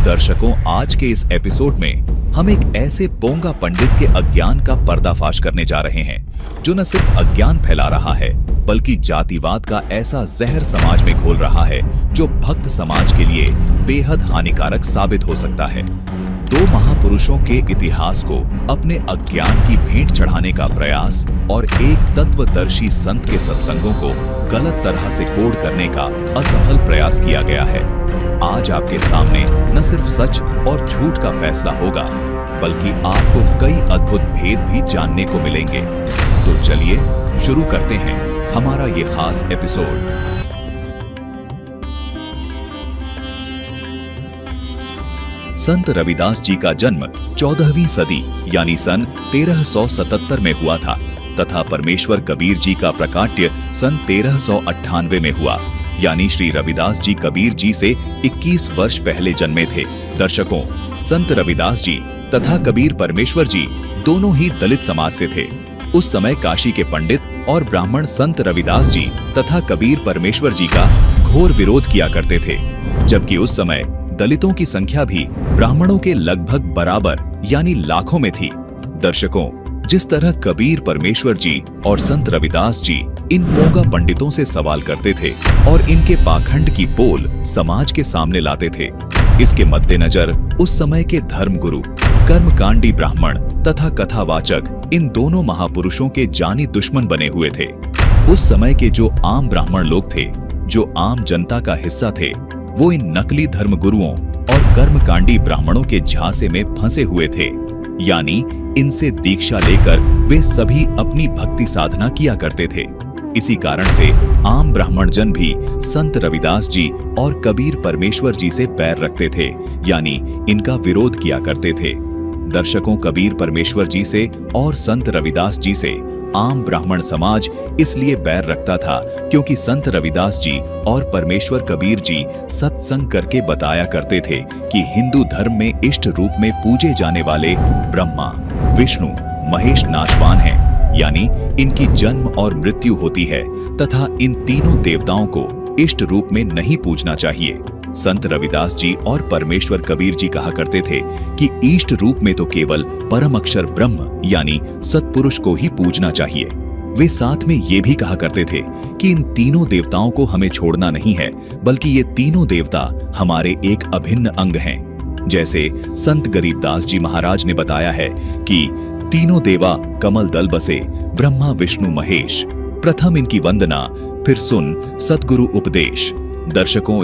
दर्शकों, आज के इस एपिसोड में हम एक ऐसे पोंगा पंडित के अज्ञान का पर्दाफाश करने जा रहे हैं जो न सिर्फ अज्ञान फैला रहा है बल्कि जातिवाद का ऐसा जहर समाज में घोल रहा है जो भक्त समाज के लिए बेहद हानिकारक साबित हो सकता है। दो महापुरुषों के इतिहास को अपने अज्ञान की भेंट चढ़ाने का प्रयास और एक तत्वदर्शी संत के सत्संगों को गलत तरह से कोड करने का असफल प्रयास किया गया है। आज आपके सामने न सिर्फ सच और झूठ का फैसला होगा बल्कि आपको कई अद्भुत भेद भी जानने को मिलेंगे। तो चलिए शुरू करते हैं हमारा ये खास एपिसोड। संत रविदास जी का जन्म 14वीं सदी यानी सन 1377 में हुआ था तथा परमेश्वर कबीर जी का प्रकाट्य सन 1398 में हुआ, यानी श्री रविदास जी कबीर जी से 21 वर्ष पहले जन्मे थे। दर्शकों, संत रविदास जी तथा कबीर परमेश्वर जी दोनों ही दलित समाज से थे। उस समय काशी के पंडित और ब्राह्मण संत रविदास जी तथा कबीर परमेश्वर जी का घोर विरोध किया करते थे, जबकि उस समय दलितों की संख्या भी ब्राह्मणों के लगभग बराबर यानी लाखों में थी। दर्शकों, जिस तरह कबीर परमेश्वर जी और संत रविदास जी इन पोंगा पंडितों से सवाल करते थे और इनके पाखंड की पोल समाज के सामने लाते थे, इसके मद्देनजर उस समय के धर्मगुरु, कर्मकांडी ब्राह्मण तथा कथावाचक इन दोनों महापुरुषों के जानी दुश्मन बने हुए थे। उस समय के जो आम ब्राह्मण लोग थे, जो आम जनता का हिस्सा थे, वो इन नकली धर्मगुरुओं और कर्मकांडी ब्राह्मणों के झांसे में फंसे हुए थे, यानी इनसे दीक्षा लेकर वे सभी अपनी भक्ति साधना किया करते थे। इसी कारण से आम ब्राह्मण जन भी संत रविदास जी और कबीर परमेश्वर जी से पैर रखते थे, यानी इनका विरोध किया करते थे। दर्शकों, कबीर परमेश्वर जी से और संत रविदास जी से आम ब्राह्मण समाज इसलिए बैर रखता था क्योंकि संत रविदास जी और परमेश्वर कबीर जी सत्संग करके बताया करते थे कि हिंदू धर्म में इष्ट रूप में पूजे जाने वाले ब्रह्मा, विष्णु, महेश नाशवान हैं, यानी इनकी जन्म और मृत्यु होती है तथा इन तीनों देवताओं को इष्ट रूप में नहीं पूजना चाहिए। संत रविदास जी और परमेश्वर कबीर जी कहा करते थे कि इष्ट रूप में तो केवल परम अक्षर ब्रह्म यानी सत्पुरुष को ही पूजना चाहिए। वे साथ में ये भी कहा करते थे कि इन तीनों देवताओं को हमें छोड़ना नहीं है बल्कि ये तीनों देवता हमारे एक अभिन्न अंग हैं। जैसे संत गरीबदास जी महाराज ने बताया है कि तीनों देवा कमल दल बसे, ब्रह्मा विष्णु महेश, प्रथम इनकी वंदना फिर सुन सतगुरु उपदेश। दर्शकों,